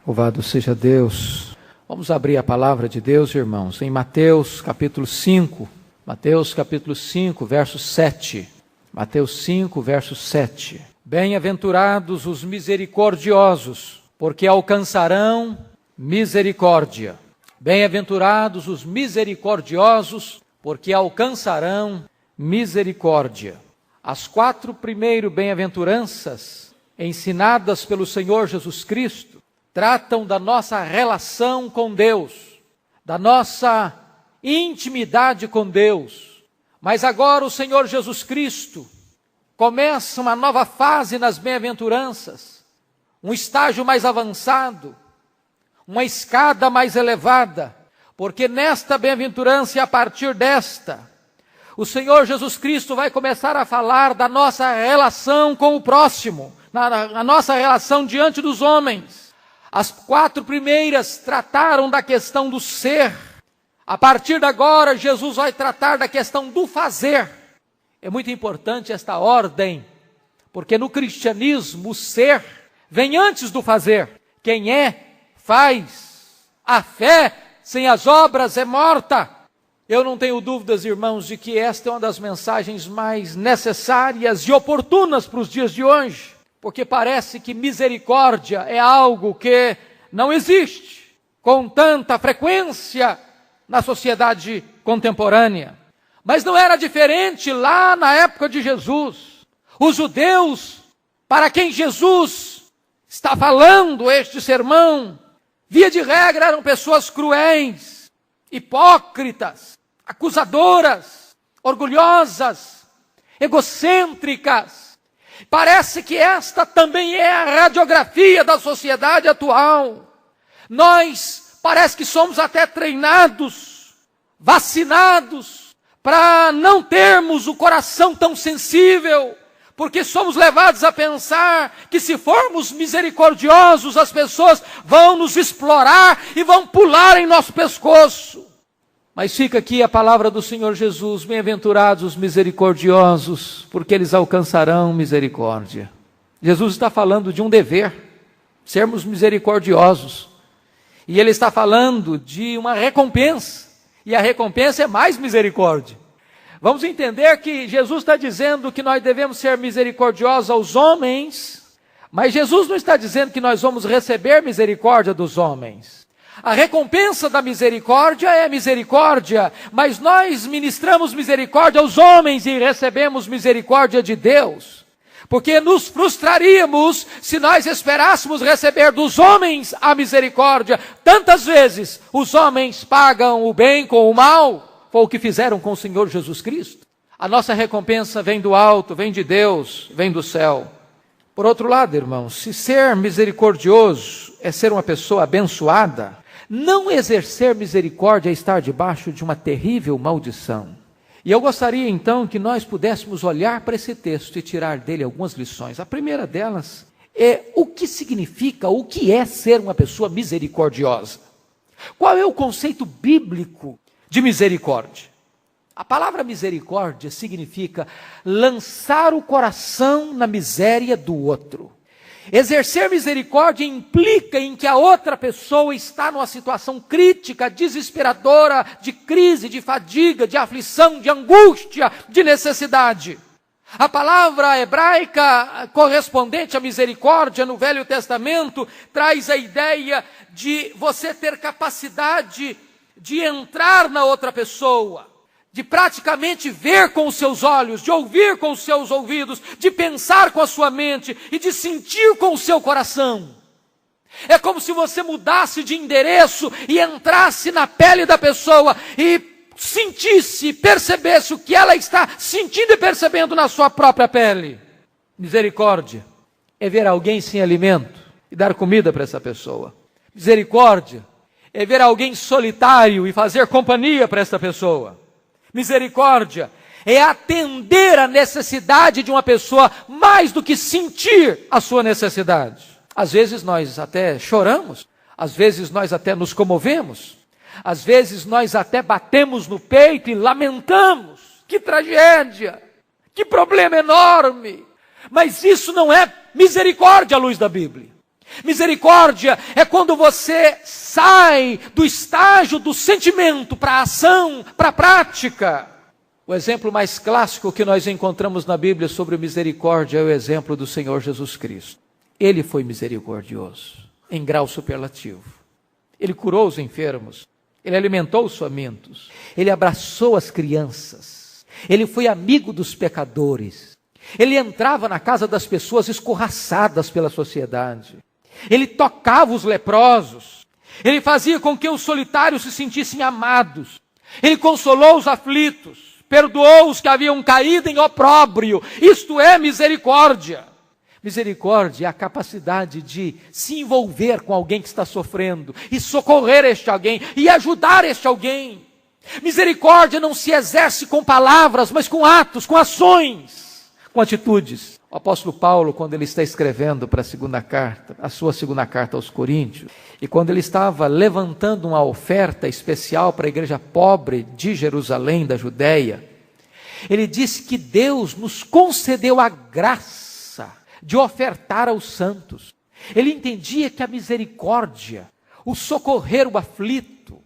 Louvado seja Deus. Vamos abrir a palavra de Deus, irmãos, em Mateus capítulo 5. Mateus capítulo 5, verso 7. Mateus 5, verso 7. Bem-aventurados os misericordiosos, porque alcançarão misericórdia. Bem-aventurados os misericordiosos, porque alcançarão misericórdia. As 4 primeiras bem-aventuranças, ensinadas pelo Senhor Jesus Cristo, tratam da nossa relação com Deus, da nossa intimidade com Deus. Mas agora o Senhor Jesus Cristo começa uma nova fase nas bem-aventuranças, um estágio mais avançado, uma escada mais elevada, porque nesta bem-aventurança e a partir desta, o Senhor Jesus Cristo vai começar a falar da nossa relação com o próximo, na nossa relação diante dos homens. As 4 primeiras trataram da questão do ser. A partir de agora, Jesus vai tratar da questão do fazer. É muito importante esta ordem, porque no cristianismo o ser vem antes do fazer. Quem é, faz. A fé sem as obras é morta. Eu não tenho dúvidas, irmãos, de que esta é uma das mensagens mais necessárias e oportunas para os dias de hoje. Porque parece que misericórdia é algo que não existe com tanta frequência na sociedade contemporânea. Mas não era diferente lá na época de Jesus. Os judeus, para quem Jesus está falando este sermão, via de regra eram pessoas cruéis, hipócritas, acusadoras, orgulhosas, egocêntricas. Parece que esta também é a radiografia da sociedade atual. Nós parece que somos até treinados, vacinados, para não termos o coração tão sensível, porque somos levados a pensar que se formos misericordiosos, as pessoas vão nos explorar e vão pular em nosso pescoço. Mas fica aqui a palavra do Senhor Jesus: bem-aventurados os misericordiosos, porque eles alcançarão misericórdia. Jesus está falando de um dever, sermos misericordiosos. E Ele está falando de uma recompensa, e a recompensa é mais misericórdia. Vamos entender que Jesus está dizendo que nós devemos ser misericordiosos aos homens, mas Jesus não está dizendo que nós vamos receber misericórdia dos homens. A recompensa da misericórdia é misericórdia, mas nós ministramos misericórdia aos homens e recebemos misericórdia de Deus. Porque nos frustraríamos se nós esperássemos receber dos homens a misericórdia. Tantas vezes os homens pagam o bem com o mal, foi o que fizeram com o Senhor Jesus Cristo. A nossa recompensa vem do alto, vem de Deus, vem do céu. Por outro lado, irmãos, se ser misericordioso é ser uma pessoa abençoada, não exercer misericórdia é estar debaixo de uma terrível maldição. E eu gostaria então que nós pudéssemos olhar para esse texto e tirar dele algumas lições. A primeira delas é o que significa, o que é ser uma pessoa misericordiosa. Qual é o conceito bíblico de misericórdia? A palavra misericórdia significa lançar o coração na miséria do outro. Exercer misericórdia implica em que a outra pessoa está numa situação crítica, desesperadora, de crise, de fadiga, de aflição, de angústia, de necessidade. A palavra hebraica correspondente à misericórdia no Velho Testamento traz a ideia de você ter capacidade de entrar na outra pessoa, de praticamente ver com os seus olhos, de ouvir com os seus ouvidos, de pensar com a sua mente e de sentir com o seu coração. É como se você mudasse de endereço e entrasse na pele da pessoa e sentisse, percebesse o que ela está sentindo e percebendo na sua própria pele. Misericórdia é ver alguém sem alimento e dar comida para essa pessoa. Misericórdia é ver alguém solitário e fazer companhia para essa pessoa. Misericórdia é atender a necessidade de uma pessoa mais do que sentir a sua necessidade. Às vezes nós até choramos, às vezes nós até nos comovemos, às vezes nós até batemos no peito e lamentamos. Que tragédia, que problema enorme. Mas isso não é misericórdia à luz da Bíblia. Misericórdia é quando você sai do estágio do sentimento para a ação, para a prática. O exemplo mais clássico que nós encontramos na Bíblia sobre misericórdia é o exemplo do Senhor Jesus Cristo. Ele foi misericordioso, em grau superlativo. Ele curou os enfermos, ele alimentou os famintos, ele abraçou as crianças, ele foi amigo dos pecadores, ele entrava na casa das pessoas escorraçadas pela sociedade, ele tocava os leprosos, ele fazia com que os solitários se sentissem amados, ele consolou os aflitos, perdoou os que haviam caído em opróbrio. Isto é misericórdia. Misericórdia é a capacidade de se envolver com alguém que está sofrendo, e socorrer este alguém, e ajudar este alguém. Misericórdia não se exerce com palavras, mas com atos, com ações, com atitudes. O apóstolo Paulo, quando ele está escrevendo para a sua segunda carta aos Coríntios, e quando ele estava levantando uma oferta especial para a igreja pobre de Jerusalém, da Judéia, ele disse que Deus nos concedeu a graça de ofertar aos santos. Ele entendia que a misericórdia, o socorrer o aflito,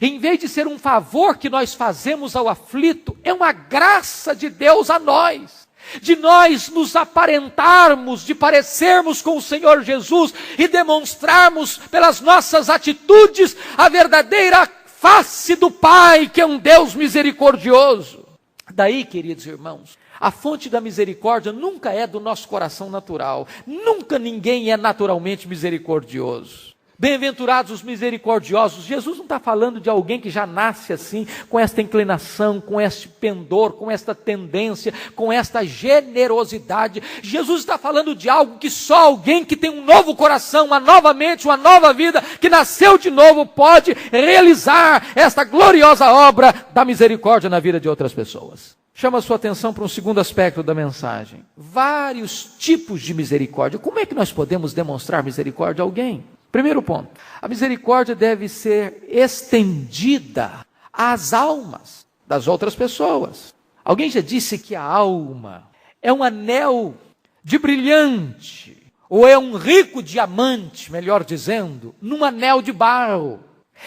em vez de ser um favor que nós fazemos ao aflito, é uma graça de Deus a nós, de nós nos aparentarmos, de parecermos com o Senhor Jesus e demonstrarmos pelas nossas atitudes a verdadeira face do Pai, que é um Deus misericordioso. Daí, queridos irmãos, a fonte da misericórdia nunca é do nosso coração natural. Nunca ninguém é naturalmente misericordioso. Bem-aventurados os misericordiosos. Jesus não está falando de alguém que já nasce assim, com esta inclinação, com este pendor, com esta tendência, com esta generosidade. Jesus está falando de algo que só alguém que tem um novo coração, uma nova mente, uma nova vida, que nasceu de novo, pode realizar esta gloriosa obra da misericórdia na vida de outras pessoas. Chama a sua atenção para um segundo aspecto da mensagem. Vários tipos de misericórdia. Como é que nós podemos demonstrar misericórdia a alguém? Primeiro ponto, a misericórdia deve ser estendida às almas das outras pessoas. Alguém já disse que a alma é um anel de brilhante, ou é um rico diamante, melhor dizendo, num anel de barro.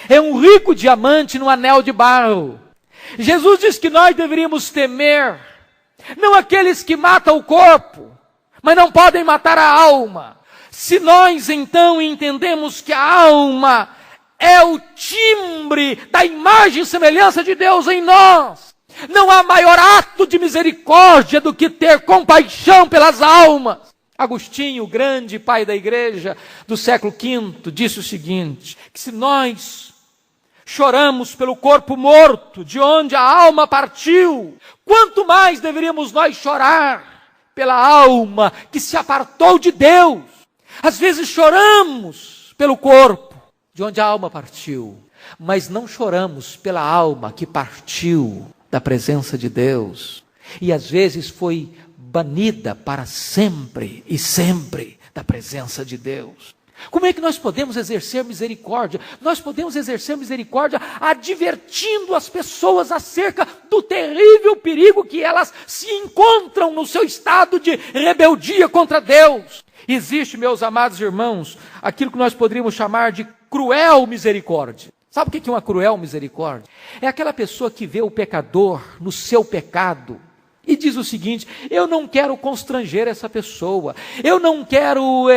É um rico diamante num anel de barro. Jesus diz que nós deveríamos temer, não aqueles que matam o corpo, mas não podem matar a alma. Se nós então entendemos que a alma é o timbre da imagem e semelhança de Deus em nós, não há maior ato de misericórdia do que ter compaixão pelas almas. Agostinho, o grande pai da igreja do século V, disse o seguinte, que se nós choramos pelo corpo morto, de onde a alma partiu, quanto mais deveríamos nós chorar pela alma que se apartou de Deus. Às vezes choramos pelo corpo, de onde a alma partiu, mas não choramos pela alma que partiu da presença de Deus, e às vezes foi banida para sempre e sempre da presença de Deus. Como é que nós podemos exercer misericórdia? Nós podemos exercer misericórdia advertindo as pessoas acerca do terrível perigo que elas se encontram no seu estado de rebeldia contra Deus. Existe, meus amados irmãos, aquilo que nós poderíamos chamar de cruel misericórdia. Sabe o que é uma cruel misericórdia? É aquela pessoa que vê o pecador no seu pecado e diz o seguinte, eu não quero constranger essa pessoa, eu não quero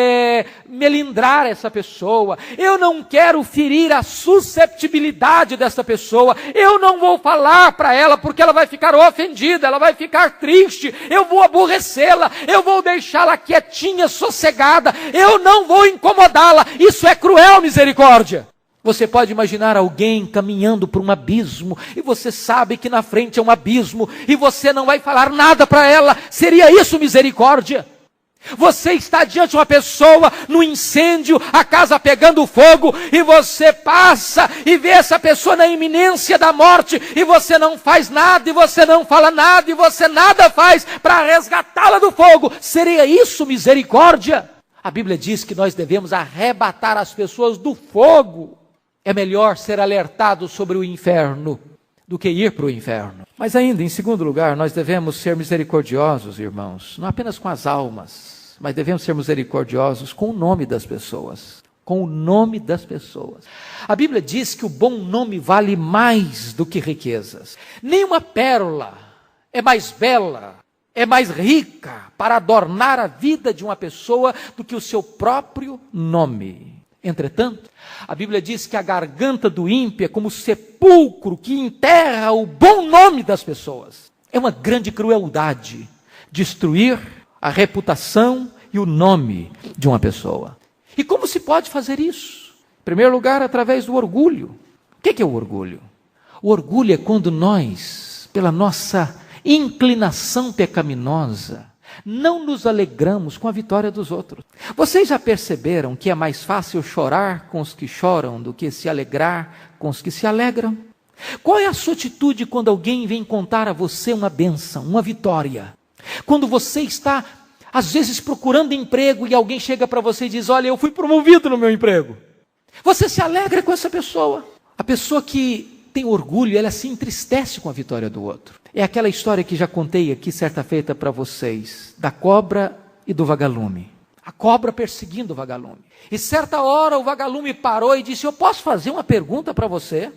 melindrar essa pessoa, eu não quero ferir a susceptibilidade dessa pessoa, eu não vou falar para ela porque ela vai ficar ofendida, ela vai ficar triste, eu vou aborrecê-la, eu vou deixá-la quietinha, sossegada, eu não vou incomodá-la. Isso é cruel misericórdia. Você pode imaginar alguém caminhando por um abismo, e você sabe que na frente é um abismo, e você não vai falar nada para ela. Seria isso misericórdia? Você está diante de uma pessoa no incêndio, a casa pegando fogo, e você passa e vê essa pessoa na iminência da morte, e você não faz nada, e você não fala nada, e você nada faz para resgatá-la do fogo. Seria isso misericórdia? A Bíblia diz que nós devemos arrebatar as pessoas do fogo. É melhor ser alertado sobre o inferno do que ir para o inferno. Mas ainda, em segundo lugar, nós devemos ser misericordiosos, irmãos, não apenas com as almas, mas devemos ser misericordiosos com o nome das pessoas. Com o nome das pessoas. A Bíblia diz que o bom nome vale mais do que riquezas. Nenhuma pérola é mais bela, é mais rica para adornar a vida de uma pessoa do que o seu próprio nome. Entretanto, a Bíblia diz que a garganta do ímpio é como sepulcro que enterra o bom nome das pessoas. É uma grande crueldade destruir a reputação e o nome de uma pessoa. E como se pode fazer isso? Em primeiro lugar, através do orgulho. O que é o orgulho? O orgulho é quando nós, pela nossa inclinação pecaminosa, não nos alegramos com a vitória dos outros. Vocês já perceberam que é mais fácil chorar com os que choram do que se alegrar com os que se alegram? Qual é a sua atitude quando alguém vem contar a você uma bênção, uma vitória? Quando você está, às vezes, procurando emprego e alguém chega para você e diz: olha, eu fui promovido no meu emprego. Você se alegra com essa pessoa. A pessoa que tem orgulho, ela se entristece com a vitória do outro. É aquela história que já contei aqui certa feita para vocês, da cobra e do vagalume. A cobra perseguindo o vagalume. E certa hora o vagalume parou e disse: eu posso fazer uma pergunta para você?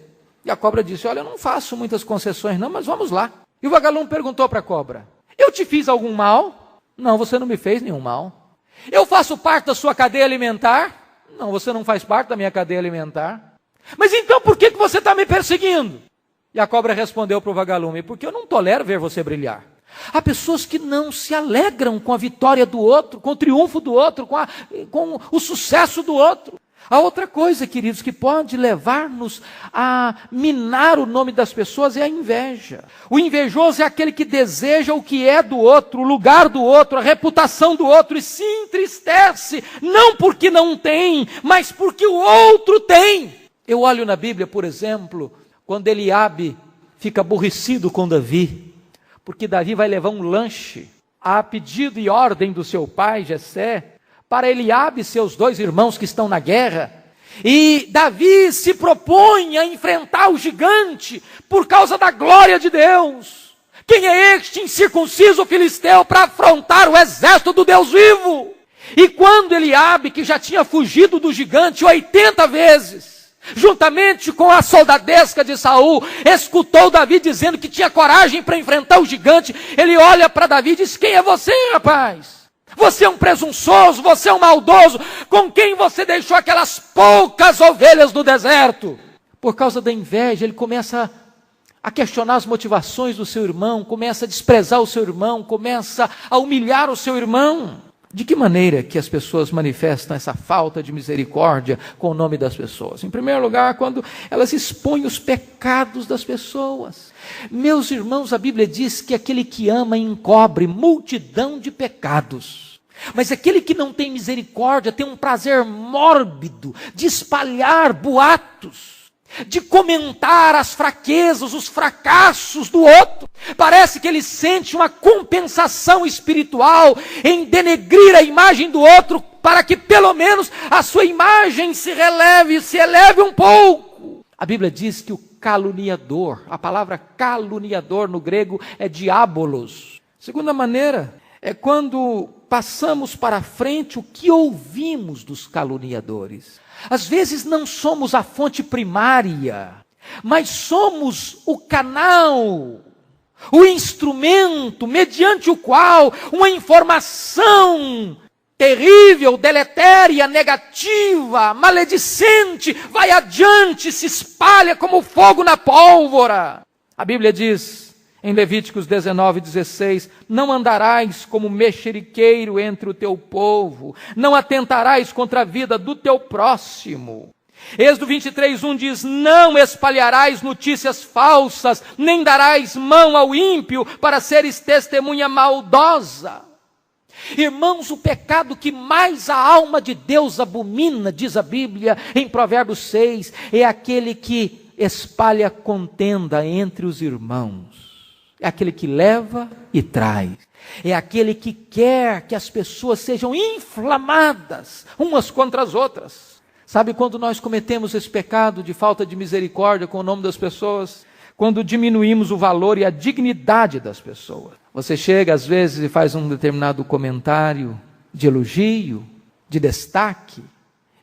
E a cobra disse: olha, eu não faço muitas concessões não, mas vamos lá. E o vagalume perguntou para a cobra: eu te fiz algum mal? Não, você não me fez nenhum mal. Eu faço parte da sua cadeia alimentar? Não, você não faz parte da minha cadeia alimentar. Mas então por que você está me perseguindo? E a cobra respondeu para o vagalume: porque eu não tolero ver você brilhar. Há pessoas que não se alegram com a vitória do outro, com o triunfo do outro, com o sucesso do outro. A outra coisa, queridos, que pode levar-nos a minar o nome das pessoas é a inveja. O invejoso é aquele que deseja o que é do outro, o lugar do outro, a reputação do outro, e se entristece, não porque não tem, mas porque o outro tem. Eu olho na Bíblia, por exemplo, quando Eliabe fica aborrecido com Davi, porque Davi vai levar um lanche a pedido e ordem do seu pai, Jessé, para Eliabe e seus 2 irmãos que estão na guerra. E Davi se propõe a enfrentar o gigante por causa da glória de Deus. Quem é este incircunciso filisteu para afrontar o exército do Deus vivo? E quando Eliabe, que já tinha fugido do gigante 80 vezes, juntamente com a soldadesca de Saul, escutou Davi dizendo que tinha coragem para enfrentar o gigante, ele olha para Davi e diz: quem é você, rapaz? Você é um presunçoso, você é um maldoso, com quem você deixou aquelas poucas ovelhas no deserto? Por causa da inveja, ele começa a questionar as motivações do seu irmão, começa a desprezar o seu irmão, começa a humilhar o seu irmão. De que maneira que as pessoas manifestam essa falta de misericórdia com o nome das pessoas? Em primeiro lugar, quando elas expõem os pecados das pessoas. Meus irmãos, a Bíblia diz que aquele que ama encobre multidão de pecados. Mas aquele que não tem misericórdia tem um prazer mórbido de espalhar boatos, de comentar as fraquezas, os fracassos do outro. Parece que ele sente uma compensação espiritual em denegrir a imagem do outro, para que pelo menos a sua imagem se eleve um pouco. A Bíblia diz que o caluniador, a palavra caluniador no grego é diabolos. Segunda maneira é quando passamos para frente o que ouvimos dos caluniadores. Às vezes não somos a fonte primária, mas somos o canal, o instrumento mediante o qual uma informação terrível, deletéria, negativa, maledicente, vai adiante, se espalha como fogo na pólvora. A Bíblia diz em Levíticos 19:16, não andarás como mexeriqueiro entre o teu povo, não atentarás contra a vida do teu próximo. Êxodo 23:1 diz, não espalharás notícias falsas, nem darás mão ao ímpio para seres testemunha maldosa. Irmãos, o pecado que mais a alma de Deus abomina, diz a Bíblia em Provérbios 6, é aquele que espalha contenda entre os irmãos. É aquele que leva e traz. É aquele que quer que as pessoas sejam inflamadas umas contra as outras. Sabe quando nós cometemos esse pecado de falta de misericórdia com o nome das pessoas? Quando diminuímos o valor e a dignidade das pessoas. Você chega às vezes e faz um determinado comentário de elogio, de destaque.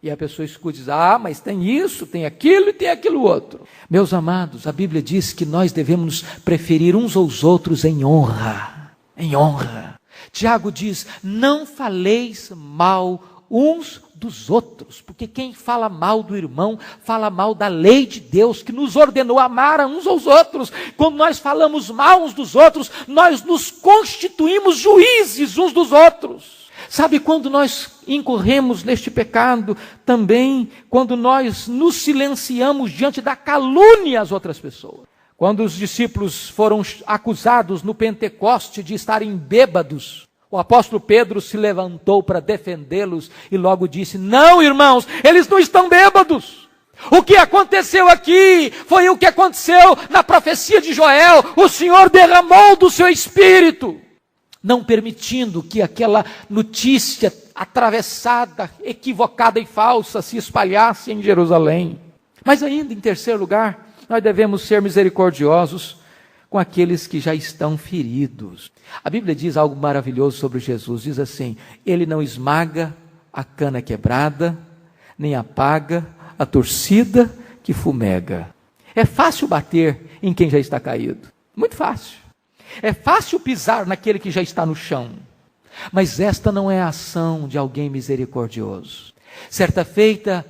E a pessoa escuta e diz, mas tem isso, tem aquilo e tem aquilo outro. Meus amados, a Bíblia diz que nós devemos preferir uns aos outros em honra. Em honra. Tiago diz, não faleis mal uns dos outros, porque quem fala mal do irmão, fala mal da lei de Deus, que nos ordenou amar uns aos outros. Quando nós falamos mal uns dos outros, nós nos constituímos juízes uns dos outros. Sabe quando nós incorremos neste pecado? Também quando nós nos silenciamos diante da calúnia às outras pessoas. Quando os discípulos foram acusados no Pentecoste de estarem bêbados, o apóstolo Pedro se levantou para defendê-los e logo disse, não, irmãos, eles não estão bêbados. O que aconteceu aqui foi o que aconteceu na profecia de Joel. O Senhor derramou do seu Espírito, não permitindo que aquela notícia atravessada, equivocada e falsa se espalhasse em Jerusalém. Mas ainda, em terceiro lugar, nós devemos ser misericordiosos com aqueles que já estão feridos. A Bíblia diz algo maravilhoso sobre Jesus, diz assim, ele não esmaga a cana quebrada, nem apaga a torcida que fumega. É fácil bater em quem já está caído, muito fácil. É fácil pisar naquele que já está no chão, mas esta não é a ação de alguém misericordioso. Certa feita,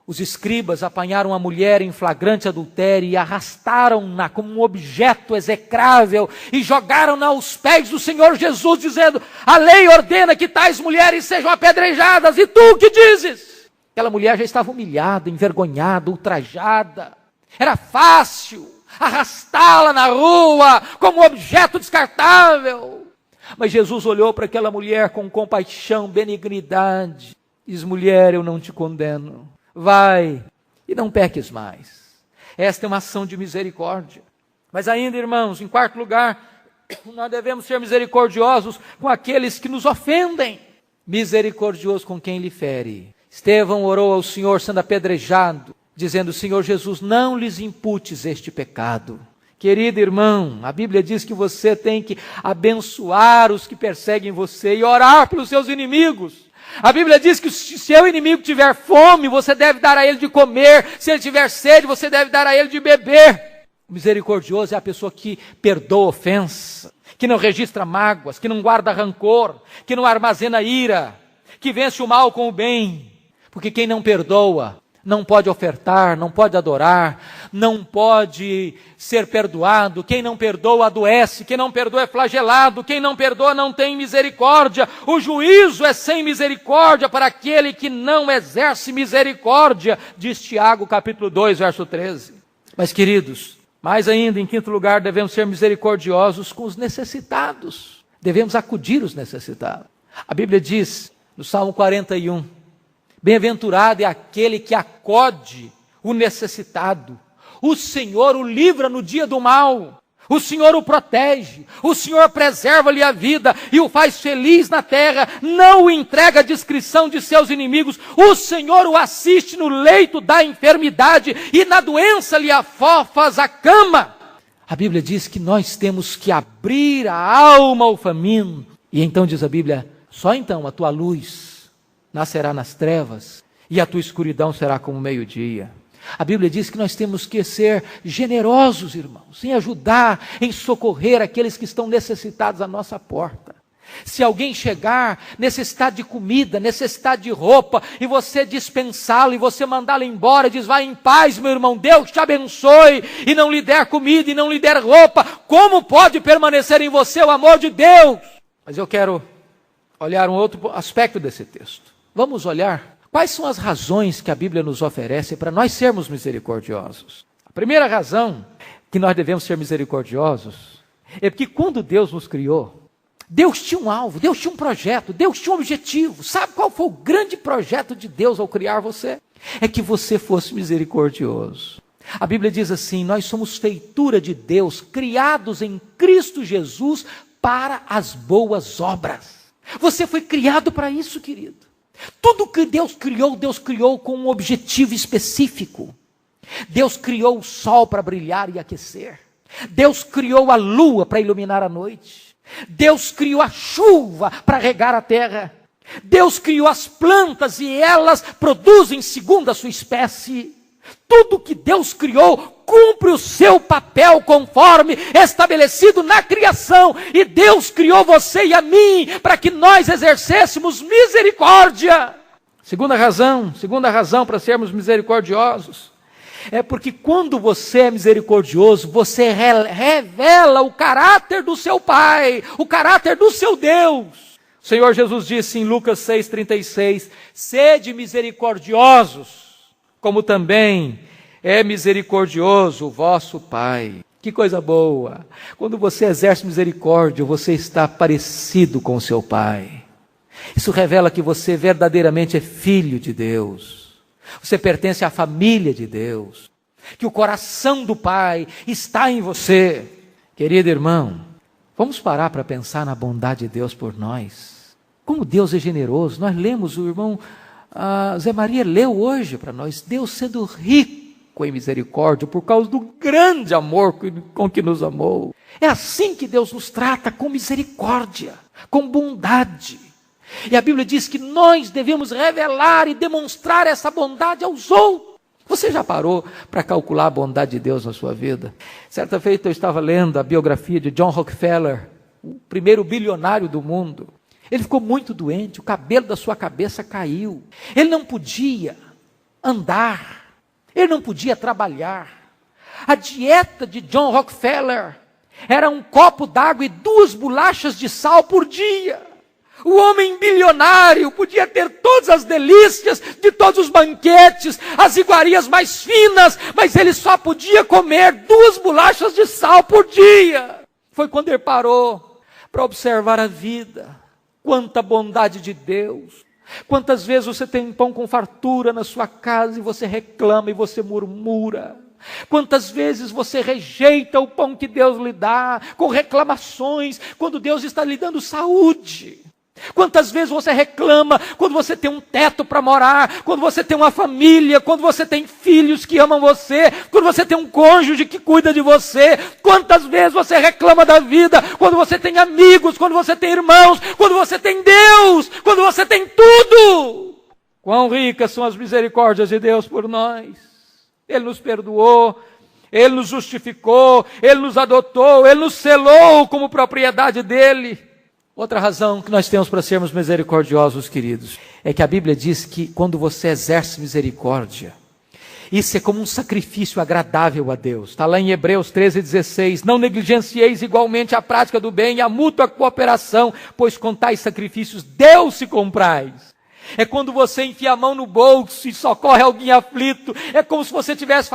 os escribas apanharam a mulher em flagrante adultério e arrastaram-na como um objeto execrável e jogaram-na aos pés do Senhor Jesus, dizendo, a lei ordena que tais mulheres sejam apedrejadas, e tu o que dizes? Aquela mulher já estava humilhada, envergonhada, ultrajada. Era fácil arrastá-la na rua como objeto descartável. Mas Jesus olhou para aquela mulher com compaixão, benignidade, e diz, mulher, eu não te condeno. Vai e não peques mais. Esta é uma ação de misericórdia. Mas ainda, irmãos, em quarto lugar, nós devemos ser misericordiosos com aqueles que nos ofendem. Misericordioso com quem lhe fere. Estevão orou ao Senhor sendo apedrejado, dizendo, Senhor Jesus, não lhes imputes este pecado. Querido irmão, a Bíblia diz que você tem que abençoar os que perseguem você e orar pelos seus inimigos. A Bíblia diz que se seu inimigo tiver fome, você deve dar a ele de comer. Se ele tiver sede, você deve dar a ele de beber. O misericordioso é a pessoa que perdoa ofensa, que não registra mágoas, que não guarda rancor, que não armazena ira, que vence o mal com o bem. Porque quem não perdoa não pode ofertar, não pode adorar, não pode ser perdoado. Quem não perdoa adoece, quem não perdoa é flagelado, quem não perdoa não tem misericórdia. O juízo é sem misericórdia para aquele que não exerce misericórdia, diz Tiago capítulo 2, verso 13. Mas queridos, mais ainda, em quinto lugar, devemos ser misericordiosos com os necessitados. Devemos acudir os necessitados. A Bíblia diz, no Salmo 41, bem-aventurado é aquele que acode o necessitado. O Senhor o livra no dia do mal. O Senhor o protege. O Senhor preserva-lhe a vida e o faz feliz na terra. Não o entrega à discrição de seus inimigos. O Senhor o assiste no leito da enfermidade e na doença lhe afofas a cama. A Bíblia diz que nós temos que abrir a alma ao faminto. E então diz a Bíblia, só então a tua luz nascerá nas trevas, e a tua escuridão será como meio-dia. A Bíblia diz que nós temos que ser generosos, irmãos, em ajudar, em socorrer aqueles que estão necessitados à nossa porta. Se alguém chegar necessitado de comida, necessitado de roupa, e você dispensá-lo, e você mandá-lo embora, diz, vai em paz, meu irmão, Deus te abençoe, e não lhe der comida, e não lhe der roupa, como pode permanecer em você o amor de Deus? Mas eu quero olhar um outro aspecto desse texto. Vamos olhar quais são as razões que a Bíblia nos oferece para nós sermos misericordiosos. A primeira razão que nós devemos ser misericordiosos é porque quando Deus nos criou, Deus tinha um alvo, Deus tinha um projeto, Deus tinha um objetivo. Sabe qual foi o grande projeto de Deus ao criar você? É que você fosse misericordioso. A Bíblia diz assim, nós somos feitura de Deus, criados em Cristo Jesus para as boas obras. Você foi criado para isso, querido. Tudo que Deus criou com um objetivo específico. Deus criou o sol para brilhar e aquecer. Deus criou a lua para iluminar a noite. Deus criou a chuva para regar a terra. Deus criou as plantas e elas produzem segundo a sua espécie. Tudo que Deus criou cumpre o seu papel conforme estabelecido na criação. E Deus criou você e a mim para que nós exercêssemos misericórdia. Segunda razão para sermos misericordiosos é porque quando você é misericordioso, você revela o caráter do seu Pai, o caráter do seu Deus. O Senhor Jesus disse em Lucas 6,36, sede misericordiosos, como também é misericordioso o vosso Pai. Que coisa boa! Quando você exerce misericórdia, você está parecido com o seu Pai. Isso revela que você verdadeiramente é filho de Deus. Você pertence à família de Deus. Que o coração do Pai está em você. Querido irmão, vamos parar para pensar na bondade de Deus por nós. Como Deus é generoso. Nós lemos, o irmão Zé Maria leu hoje para nós, Deus sendo rico em misericórdia por causa do grande amor com que nos amou. É assim que Deus nos trata, com misericórdia, com bondade. E a Bíblia diz que nós devemos revelar e demonstrar essa bondade aos outros. Você já parou para calcular a bondade de Deus na sua vida? Certa feita eu estava lendo a biografia de John Rockefeller, o primeiro bilionário do mundo. Ele ficou muito doente, o cabelo da sua cabeça caiu. Ele não podia andar, ele não podia trabalhar. A dieta de John Rockefeller era um copo d'água e 2 bolachas de sal por dia. O homem bilionário podia ter todas as delícias de todos os banquetes, as iguarias mais finas, mas ele só podia comer 2 bolachas de sal por dia. Foi quando ele parou para observar a vida. Quanta bondade de Deus. Quantas vezes você tem pão com fartura na sua casa e você reclama e você murmura. Quantas vezes você rejeita o pão que Deus lhe dá com reclamações, quando Deus está lhe dando saúde. Quantas vezes você reclama quando você tem um teto para morar, quando você tem uma família, quando você tem filhos que amam você, quando você tem um cônjuge que cuida de você. Quantas vezes você reclama da vida quando você tem amigos, quando você tem irmãos, quando você tem Deus, quando você tem tudo. Quão ricas são as misericórdias de Deus por nós. Ele nos perdoou, Ele nos justificou, Ele nos adotou, Ele nos selou como propriedade dEle. Outra razão que nós temos para sermos misericordiosos, queridos, é que a Bíblia diz que quando você exerce misericórdia, isso é como um sacrifício agradável a Deus. Está lá em Hebreus 13:16, não negligencieis igualmente a prática do bem e a mútua cooperação, pois com tais sacrifícios Deus se compraz. É quando você enfia a mão no bolso e socorre alguém aflito. É como se você estivesse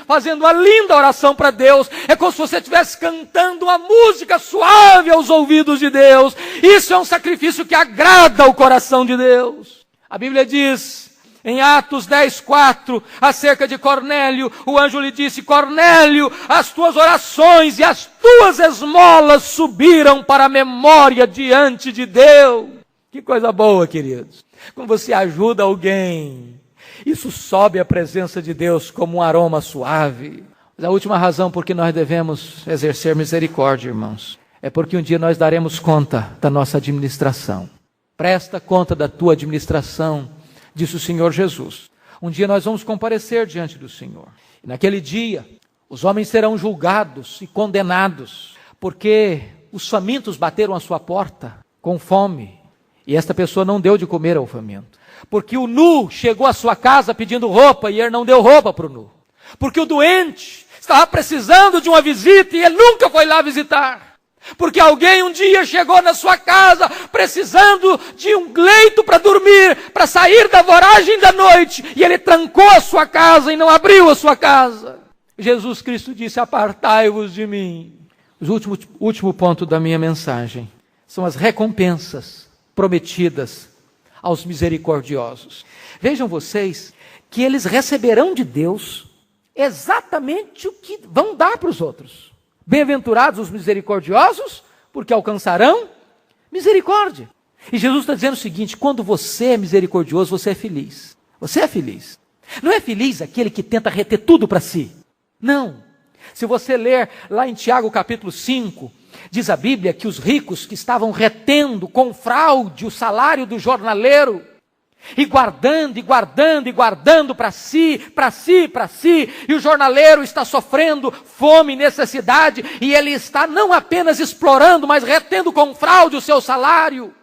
fazendo uma linda oração para Deus. É como se você estivesse cantando uma música suave aos ouvidos de Deus. Isso é um sacrifício que agrada o coração de Deus. A Bíblia diz em Atos 10:4, acerca de Cornélio, o anjo lhe disse: Cornélio, as tuas orações e as tuas esmolas subiram para a memória diante de Deus. Que coisa boa, queridos. Quando você ajuda alguém, isso sobe à presença de Deus como um aroma suave. Mas a última razão por que nós devemos exercer misericórdia, irmãos, é porque um dia nós daremos conta da nossa administração. Presta conta da tua administração, disse o Senhor Jesus. Um dia nós vamos comparecer diante do Senhor. E naquele dia, os homens serão julgados e condenados, porque os famintos bateram à sua porta com fome. E esta pessoa não deu de comer ao faminto. Porque o nu chegou à sua casa pedindo roupa e ele não deu roupa para o nu. Porque o doente estava precisando de uma visita e ele nunca foi lá visitar. Porque alguém um dia chegou na sua casa precisando de um leito para dormir, para sair da voragem da noite, e ele trancou a sua casa e não abriu a sua casa. Jesus Cristo disse: apartai-vos de mim. O último ponto da minha mensagem são as recompensas prometidas aos misericordiosos. Vejam vocês que eles receberão de Deus exatamente o que vão dar para os outros. Bem-aventurados os misericordiosos, porque alcançarão misericórdia. E Jesus está dizendo o seguinte: quando você é misericordioso, você é feliz. Você é feliz. Não é feliz aquele que tenta reter tudo para si. Não. Se você ler lá em Tiago capítulo 5, Diz a Bíblia que os ricos que estavam retendo com fraude o salário do jornaleiro, e guardando para si, e o jornaleiro está sofrendo fome e necessidade, e ele está não apenas explorando, mas retendo com fraude o seu salário,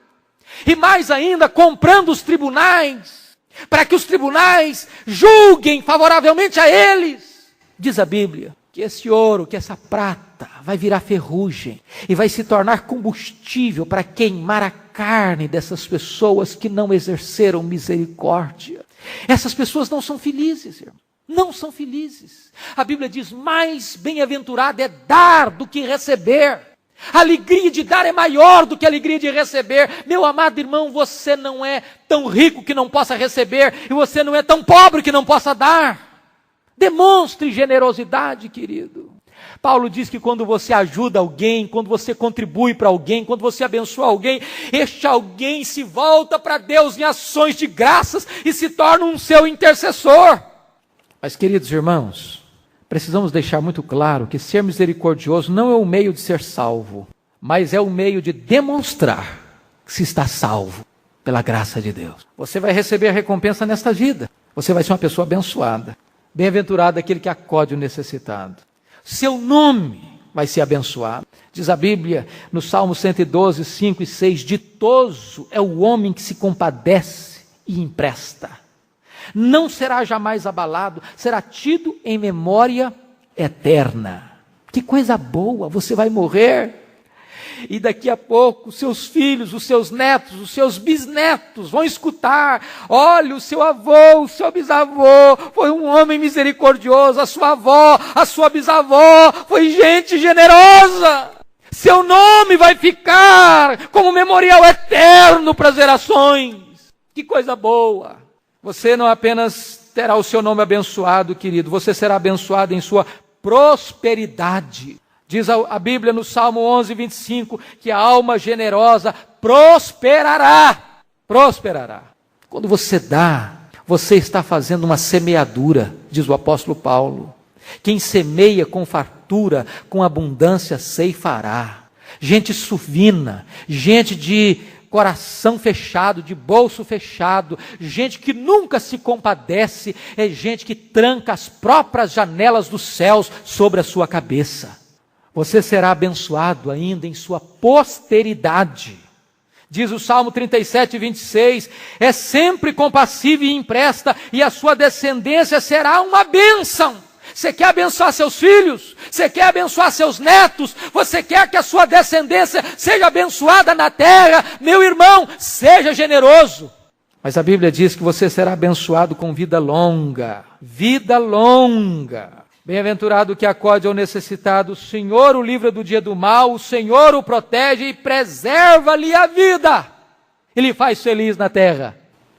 e mais ainda comprando os tribunais, para que os tribunais julguem favoravelmente a eles. Diz a Bíblia que esse ouro, que essa prata vai virar ferrugem e vai se tornar combustível para queimar a carne dessas pessoas que não exerceram misericórdia. Essas pessoas não são felizes, irmão. Não são felizes. A Bíblia diz: mais bem-aventurado é dar do que receber. A alegria de dar é maior do que a alegria de receber. Meu amado irmão, você não é tão rico que não possa receber, e você não é tão pobre que não possa dar. Demonstre generosidade, querido. Paulo diz que quando você ajuda alguém, quando você contribui para alguém, quando você abençoa alguém, este alguém se volta para Deus em ações de graças e se torna um seu intercessor. Mas, queridos irmãos, precisamos deixar muito claro que ser misericordioso não é o meio de ser salvo, mas é o meio de demonstrar que se está salvo pela graça de Deus. Você vai receber a recompensa nesta vida. Você vai ser uma pessoa abençoada. Bem-aventurado aquele que acode o necessitado. Seu nome vai ser abençoado. Diz a Bíblia no Salmo 112, 5 e 6, ditoso é o homem que se compadece e empresta. Não será jamais abalado, será tido em memória eterna. Que coisa boa, você vai morrer. E daqui a pouco, os seus filhos, os seus netos, os seus bisnetos vão escutar: olha, o seu avô, o seu bisavô foi um homem misericordioso, a sua avó, a sua bisavó foi gente generosa. Seu nome vai ficar como memorial eterno para as gerações. Que coisa boa. Você não apenas terá o seu nome abençoado, querido, você será abençoado em sua prosperidade. Diz a Bíblia no Salmo 11, 25, que a alma generosa prosperará. Prosperará. Quando você dá, você está fazendo uma semeadura, diz o apóstolo Paulo. Quem semeia com fartura, com abundância ceifará. Gente suvina, gente de coração fechado, de bolso fechado, gente que nunca se compadece, é gente que tranca as próprias janelas dos céus sobre a sua cabeça. Você será abençoado ainda em sua posteridade. Diz o Salmo 37, 26, é sempre compassivo e empresta, e a sua descendência será uma bênção. Você quer abençoar seus filhos? Você quer abençoar seus netos? Você quer que a sua descendência seja abençoada na terra? Meu irmão, seja generoso. Mas a Bíblia diz que você será abençoado com vida longa. Vida longa. Bem-aventurado que acode ao necessitado, o Senhor o livra do dia do mal, o Senhor o protege e preserva-lhe a vida. Ele faz feliz na terra.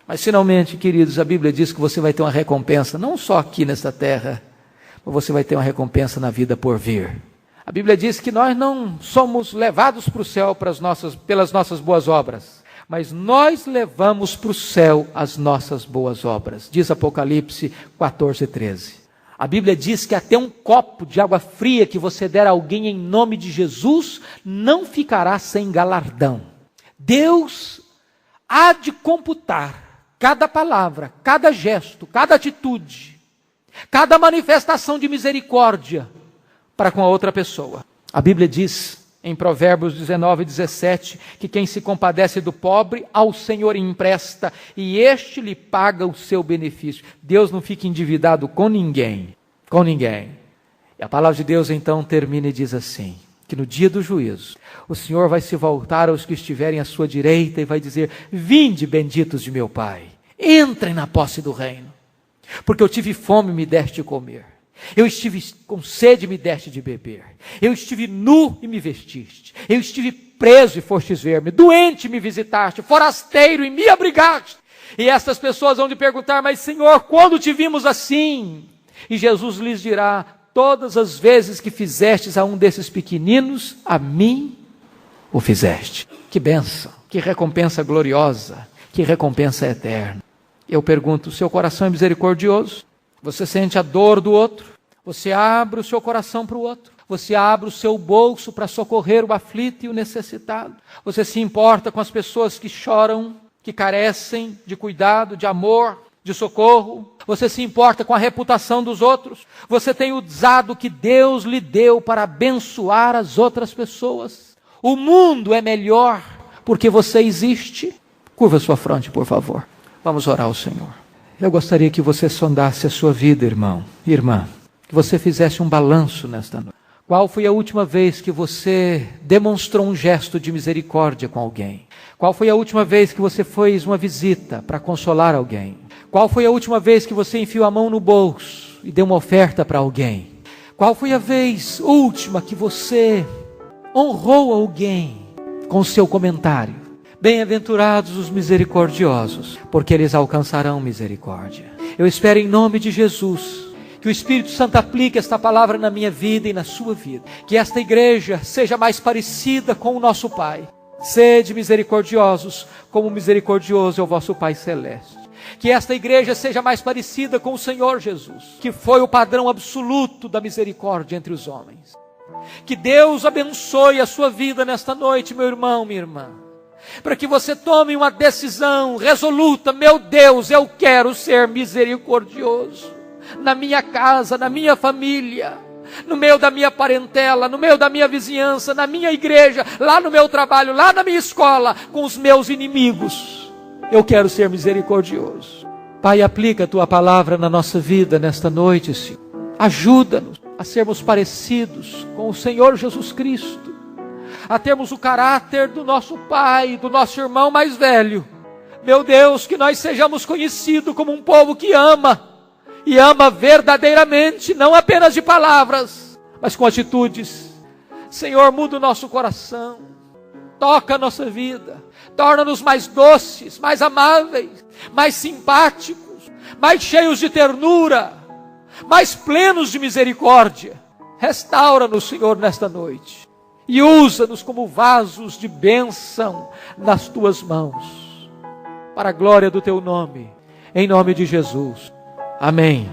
Mas finalmente, queridos, a Bíblia diz que você vai ter uma recompensa, não só aqui nesta terra, mas você vai ter uma recompensa na vida por vir. A Bíblia diz que nós não somos levados para o céu pelas nossas boas obras, mas nós levamos para o céu as nossas boas obras. Diz Apocalipse 14, 13. A Bíblia diz que até um copo de água fria que você der a alguém em nome de Jesus, não ficará sem galardão. Deus há de computar cada palavra, cada gesto, cada atitude, cada manifestação de misericórdia para com a outra pessoa. A Bíblia diz em Provérbios 19, 17, que quem se compadece do pobre, ao Senhor empresta, e este lhe paga o seu benefício. Deus não fica endividado com ninguém, com ninguém. E a palavra de Deus então termina e diz assim, que no dia do juízo, o Senhor vai se voltar aos que estiverem à sua direita e vai dizer: vinde, benditos de meu Pai, entrem na posse do reino, porque eu tive fome e me deste de comer. Eu estive com sede e me deste de beber. Eu estive nu e me vestiste. Eu estive preso e fostes ver-me. Doente e me visitaste. Forasteiro e me abrigaste. E essas pessoas vão te perguntar: mas Senhor, quando te vimos assim? E Jesus lhes dirá: todas as vezes que fizestes a um desses pequeninos, a mim o fizeste. Que bênção, que recompensa gloriosa, que recompensa eterna. Eu pergunto: seu coração é misericordioso? Você sente a dor do outro? Você abre o seu coração para o outro? Você abre o seu bolso para socorrer o aflito e o necessitado. Você se importa com as pessoas que choram, que carecem de cuidado, de amor, de socorro. Você se importa com a reputação dos outros. Você tem usado o que Deus lhe deu para abençoar as outras pessoas. O mundo é melhor porque você existe. Curva sua fronte, por favor. Vamos orar ao Senhor. Eu gostaria que você sondasse a sua vida, irmão, irmã. Que você fizesse um balanço nesta noite. Qual foi a última vez que você demonstrou um gesto de misericórdia com alguém? Qual foi a última vez que você fez uma visita para consolar alguém? Qual foi a última vez que você enfiou a mão no bolso e deu uma oferta para alguém? Qual foi a vez última que você honrou alguém com o seu comentário? Bem-aventurados os misericordiosos, porque eles alcançarão misericórdia. Eu espero em nome de Jesus que o Espírito Santo aplique esta palavra na minha vida e na sua vida. Que esta igreja seja mais parecida com o nosso Pai. Sede misericordiosos, como misericordioso é o vosso Pai Celeste. Que esta igreja seja mais parecida com o Senhor Jesus, que foi o padrão absoluto da misericórdia entre os homens. Que Deus abençoe a sua vida nesta noite, meu irmão, minha irmã. Para que você tome uma decisão resoluta. Meu Deus, eu quero ser misericordioso. Na minha casa, na minha família, no meio da minha parentela, no meio da minha vizinhança, na minha igreja, lá no meu trabalho, lá na minha escola, com os meus inimigos. Eu quero ser misericordioso. Pai, aplica a Tua palavra na nossa vida nesta noite, Senhor. Ajuda-nos a sermos parecidos com o Senhor Jesus Cristo, a termos o caráter do nosso pai, do nosso irmão mais velho. Meu Deus, que nós sejamos conhecidos como um povo que ama, e ama verdadeiramente, não apenas de palavras, mas com atitudes. Senhor, muda o nosso coração, toca a nossa vida, torna-nos mais doces, mais amáveis, mais simpáticos, mais cheios de ternura, mais plenos de misericórdia. Restaura-nos, Senhor, nesta noite, e usa-nos como vasos de bênção nas Tuas mãos, para a glória do Teu nome, em nome de Jesus. Amém.